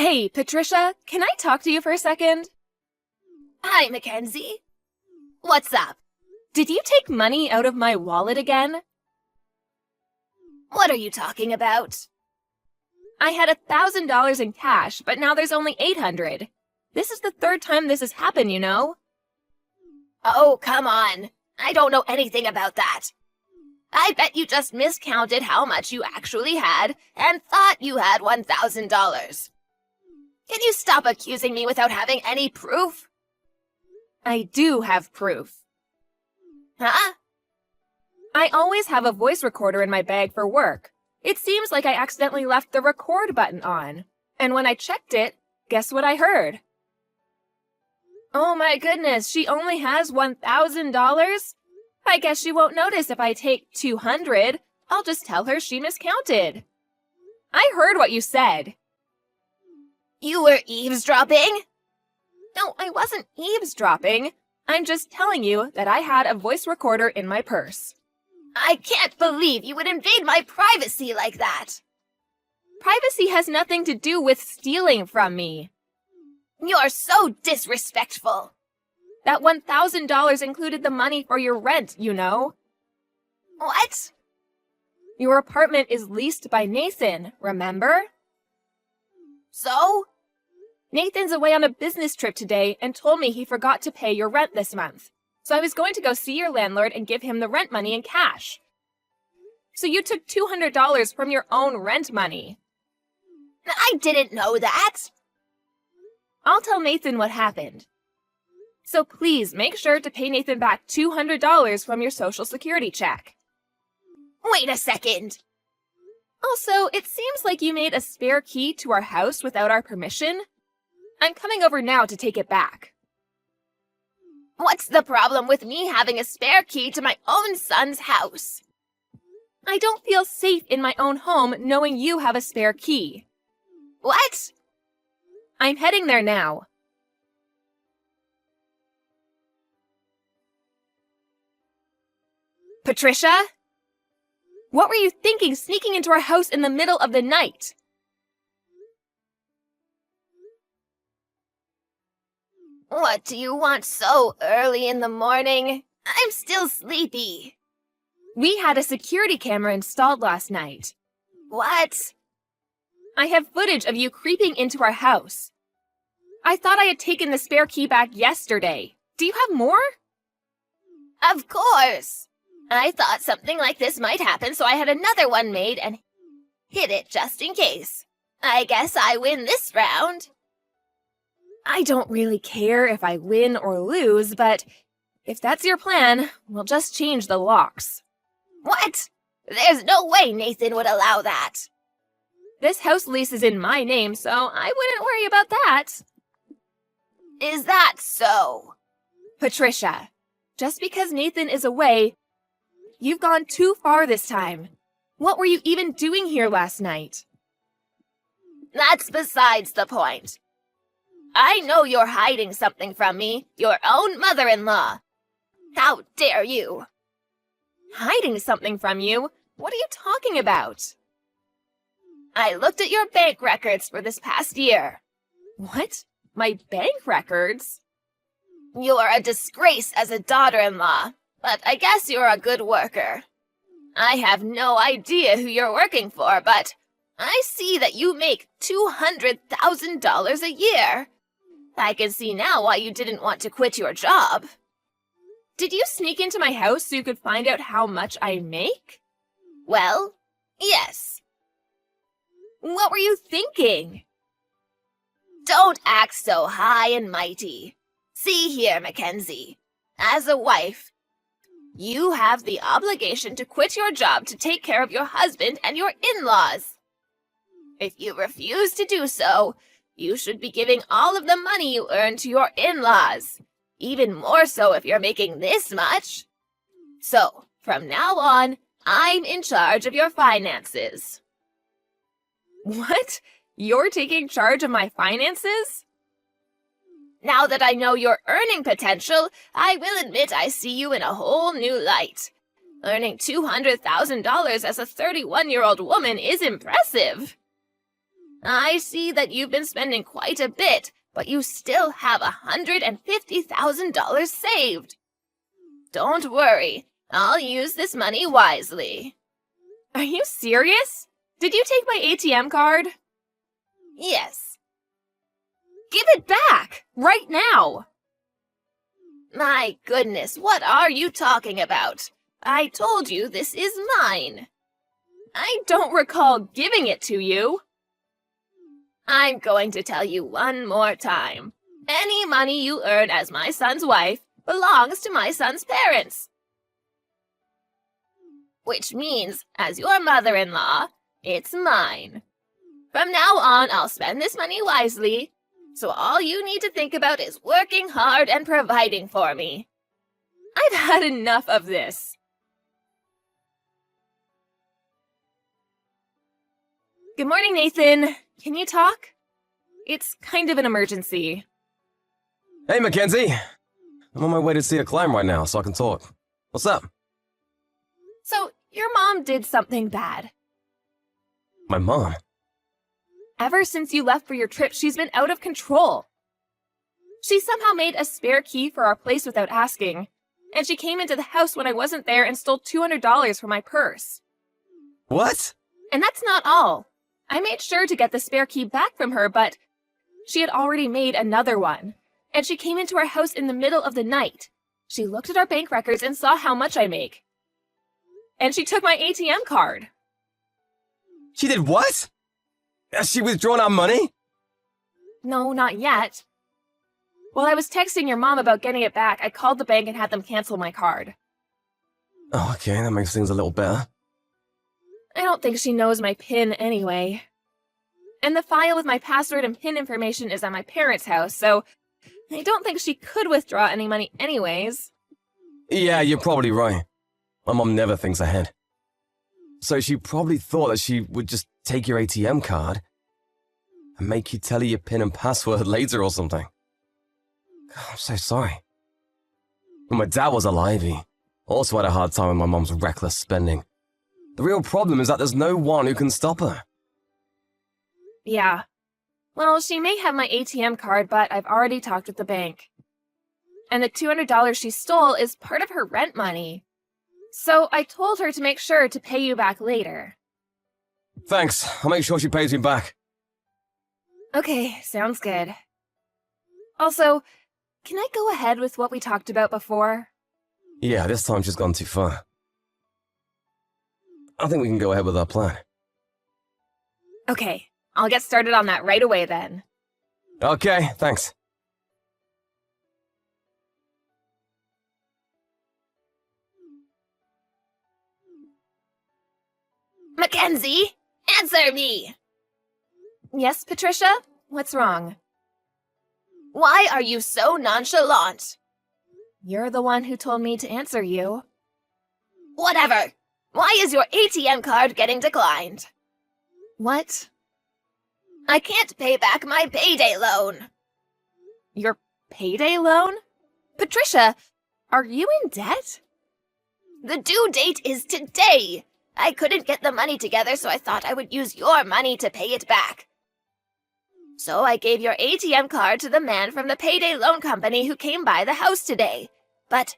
Hey, Patricia, can I talk to you for a second? Hi, Mackenzie. What's up? Did you take money out of my wallet again? What are you talking about? I had $1,000 in cash, but now there's only $800. This is the third time this has happened, you know? Oh, come on. I don't know anything about that. I bet you just miscounted how much you actually had and thought you had $1,000. Can you stop accusing me without having any proof? I do have proof. Huh? I always have a voice recorder in my bag for work. It seems like I accidentally left the record button on. And when I checked it, guess what I heard? Oh my goodness, she only has $1,000? I guess she won't notice if I take 200. I'll just tell her she miscounted. I heard what you said. You were eavesdropping? No, I wasn't eavesdropping. I'm just telling you that I had a voice recorder in my purse. I can't believe you would invade my privacy like that. Privacy has nothing to do with stealing from me. You're so disrespectful. That $1,000 included the money for your rent, you know. What? Your apartment is leased by Nathan, remember? So? Nathan's away on a business trip today and told me he forgot to pay your rent this month. So I was going to go see your landlord and give him the rent money in cash. So you took $200 from your own rent money. I didn't know that. I'll tell Nathan what happened. So please make sure to pay Nathan back $200 from your Social Security check. Wait a second. Also, it seems like you made a spare key to our house without our permission. I'm coming over now to take it back. What's the problem with me having a spare key to my own son's house? I don't feel safe in my own home knowing you have a spare key. What? I'm heading there now. Patricia? What were you thinking sneaking into our house in the middle of the night? What do you want so early in the morning? I'm still sleepy. We had a security camera installed last night. What? I have footage of you creeping into our house. I thought I had taken the spare key back yesterday. Do you have more? Of course. I thought something like this might happen, so I had another one made and hid it just in case. I guess I win this round. I don't really care if I win or lose, but if that's your plan, we'll just change the locks. What? There's no way Nathan would allow that. This house lease is in my name, so I wouldn't worry about that. Is that so? Patricia, just because Nathan is away, you've gone too far this time. What were you even doing here last night? That's besides the point. I know you're hiding something from me, your own mother-in-law. How dare you? Hiding something from you? What are you talking about? I looked at your bank records for this past year. What? My bank records? You're a disgrace as a daughter-in-law, but I guess you're a good worker. I have no idea who you're working for, but I see that you make $200,000 a year. I can see now why you didn't want to quit your job. Did you sneak into my house so you could find out how much I make? Well, yes. What were you thinking? Don't act so high and mighty. See here, Mackenzie. As a wife, you have the obligation to quit your job to take care of your husband and your in-laws. If you refuse to do so, you should be giving all of the money you earn to your in-laws, even more so if you're making this much. So, from now on, I'm in charge of your finances. What? You're taking charge of my finances? Now that I know your earning potential, I will admit I see you in a whole new light. Earning $200,000 as a 31-year-old woman is impressive. I see that you've been spending quite a bit, but you still have $150,000 saved. Don't worry, I'll use this money wisely. Are you serious? Did you take my ATM card? Yes. Give it back! Right now! My goodness, what are you talking about? I told you this is mine. I don't recall giving it to you. I'm going to tell you one more time. Any money you earn as my son's wife belongs to my son's parents. Which means, as your mother-in-law, it's mine. From now on, I'll spend this money wisely, so all you need to think about is working hard and providing for me. I've had enough of this. Good morning, Nathan. Can you talk? It's kind of an emergency. Hey, Mackenzie! I'm on my way to see a client right now, so I can talk. What's up? So, your mom did something bad. My mom? Ever since you left for your trip, she's been out of control. She somehow made a spare key for our place without asking, and she came into the house when I wasn't there and stole $200 from my purse. What? And that's not all. I made sure to get the spare key back from her, but she had already made another one, and she came into our house in the middle of the night. She looked at our bank records and saw how much I make. And she took my ATM card. She did what? Has she withdrawn our money? No, not yet. While I was texting your mom about getting it back, I called the bank and had them cancel my card. Oh, okay, that makes things a little better. I don't think she knows my PIN anyway. And the file with my password and PIN information is at my parents' house, so I don't think she could withdraw any money anyways. Yeah, you're probably right. My mom never thinks ahead. So she probably thought that she would just take your ATM card and make you tell her your PIN and password later or something. God, I'm so sorry. When my dad was alive, he also had a hard time with my mom's reckless spending. The real problem is that there's no one who can stop her. Yeah. Well, she may have my ATM card, but I've already talked with the bank. And the $200 she stole is part of her rent money. So I told her to make sure to pay you back later. Thanks, I'll make sure she pays me back. Okay, sounds good. Also, can I go ahead with what we talked about before? Yeah, this time she's gone too far. I think we can go ahead with our plan. Okay, I'll get started on that right away then. Okay, thanks. Mackenzie, answer me! Yes, Patricia? What's wrong? Why are you so nonchalant? You're the one who told me to answer you. Whatever. Why is your ATM card getting declined? What? I can't pay back my payday loan. Your payday loan? Patricia, are you in debt? The due date is today. I couldn't get the money together, so I thought I would use your money to pay it back. So I gave your ATM card to the man from the payday loan company who came by the house today. But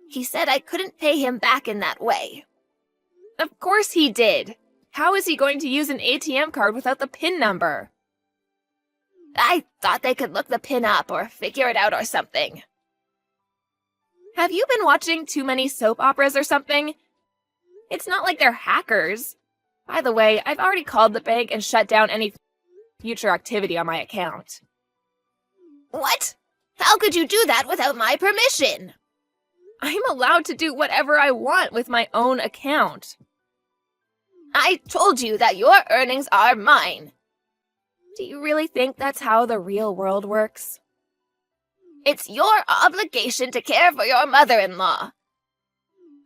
he said I couldn't pay him back in that way. Of course he did. How is he going to use an ATM card without the PIN number? I thought they could look the PIN up or figure it out or something. Have you been watching too many soap operas or something? It's not like they're hackers. By the way, I've already called the bank and shut down any future activity on my account. What? How could you do that without my permission? I'm allowed to do whatever I want with my own account. I told you that your earnings are mine. Do you really think that's how the real world works? It's your obligation to care for your mother-in-law.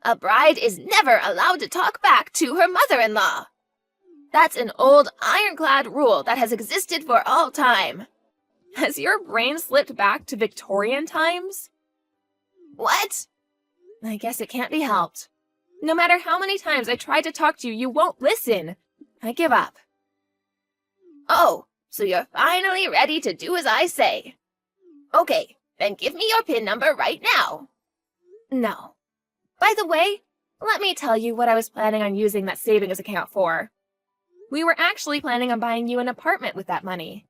A bride is never allowed to talk back to her mother-in-law. That's an old ironclad rule that has existed for all time. Has your brain slipped back to Victorian times? What? I guess it can't be helped. No matter how many times I try to talk to you, you won't listen. I give up. Oh, so you're finally ready to do as I say. Okay, then give me your PIN number right now. No. By the way, let me tell you what I was planning on using that savings account for. We were actually planning on buying you an apartment with that money.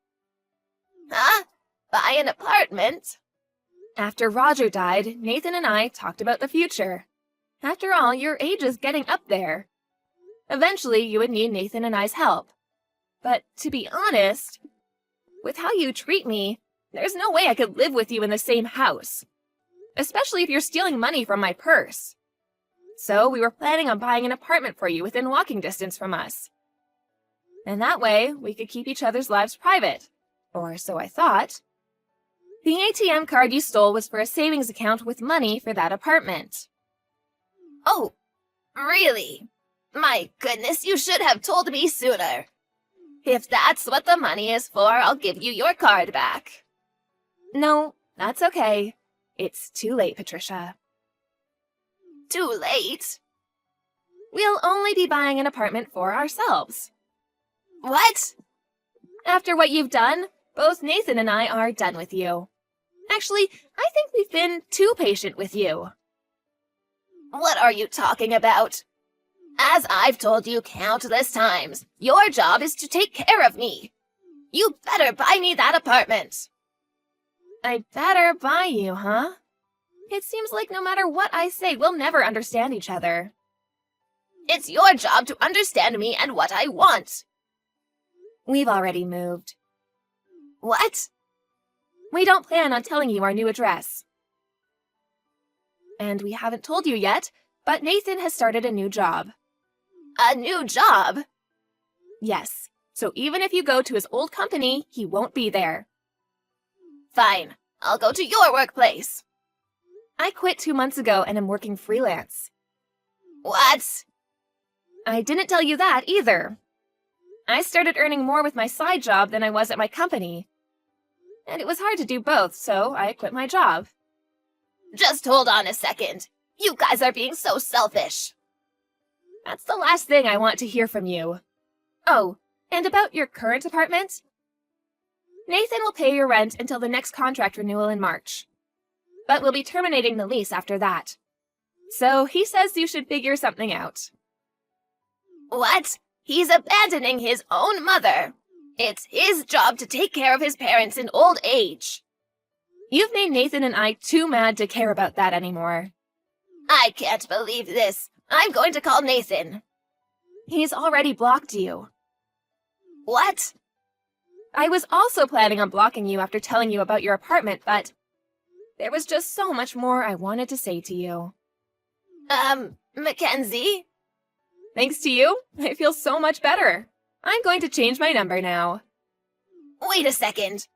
Huh? Buy an apartment? After Roger died, Nathan and I talked about the future. After all, your age is getting up there. Eventually, you would need Nathan and I's help. But to be honest, with how you treat me, there's no way I could live with you in the same house. Especially if you're stealing money from my purse. So we were planning on buying an apartment for you within walking distance from us. And that way, we could keep each other's lives private. Or so I thought. The ATM card you stole was for a savings account with money for that apartment. Oh, really? My goodness, you should have told me sooner. If that's what the money is for, I'll give you your card back. No, that's okay. It's too late, Patricia. Too late? We'll only be buying an apartment for ourselves. What? After what you've done, both Nathan and I are done with you. Actually, I think we've been too patient with you. What are you talking about? As I've told you countless times, your job is to take care of me. You better buy me that apartment. I better buy you, huh? It seems like no matter what I say, we'll never understand each other. It's your job to understand me and what I want. We've already moved. What? We don't plan on telling you our new address. And we haven't told you yet, but Nathan has started a new job. A new job? Yes, so even if you go to his old company, he won't be there. Fine, I'll go to your workplace. I quit 2 months ago and am working freelance. What? I didn't tell you that either. I started earning more with my side job than I was at my company. And it was hard to do both, so I quit my job. Just hold on a second. You guys are being so selfish. That's the last thing I want to hear from you. Oh, and about your current apartment? Nathan will pay your rent until the next contract renewal in March. But we'll be terminating the lease after that. So he says you should figure something out. What? He's abandoning his own mother. It's his job to take care of his parents in old age. You've made Nathan and I too mad to care about that anymore. I can't believe this. I'm going to call Nathan. He's already blocked you. What? I was also planning on blocking you after telling you about your apartment, but there was just so much more I wanted to say to you. Mackenzie? Thanks to you, I feel so much better. I'm going to change my number now. Wait a second.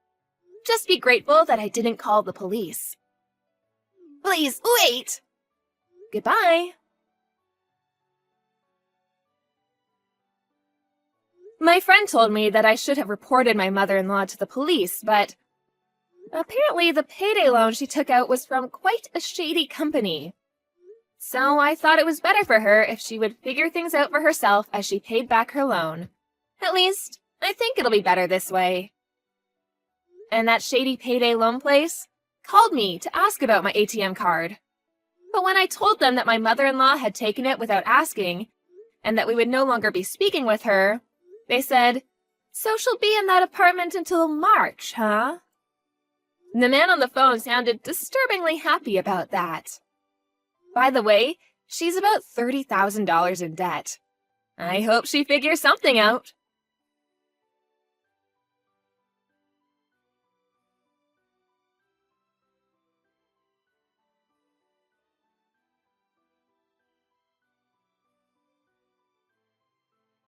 Just be grateful that I didn't call the police. Please, wait! Goodbye. My friend told me that I should have reported my mother-in-law to the police, but apparently the payday loan she took out was from quite a shady company. So I thought it was better for her if she would figure things out for herself as she paid back her loan. At least, I think it'll be better this way. And that shady payday loan place called me to ask about my ATM card. But when I told them that my mother-in-law had taken it without asking, and that we would no longer be speaking with her, they said, "So she'll be in that apartment until March, huh?" The man on the phone sounded disturbingly happy about that. By the way, she's about $30,000 in debt. I hope she figures something out.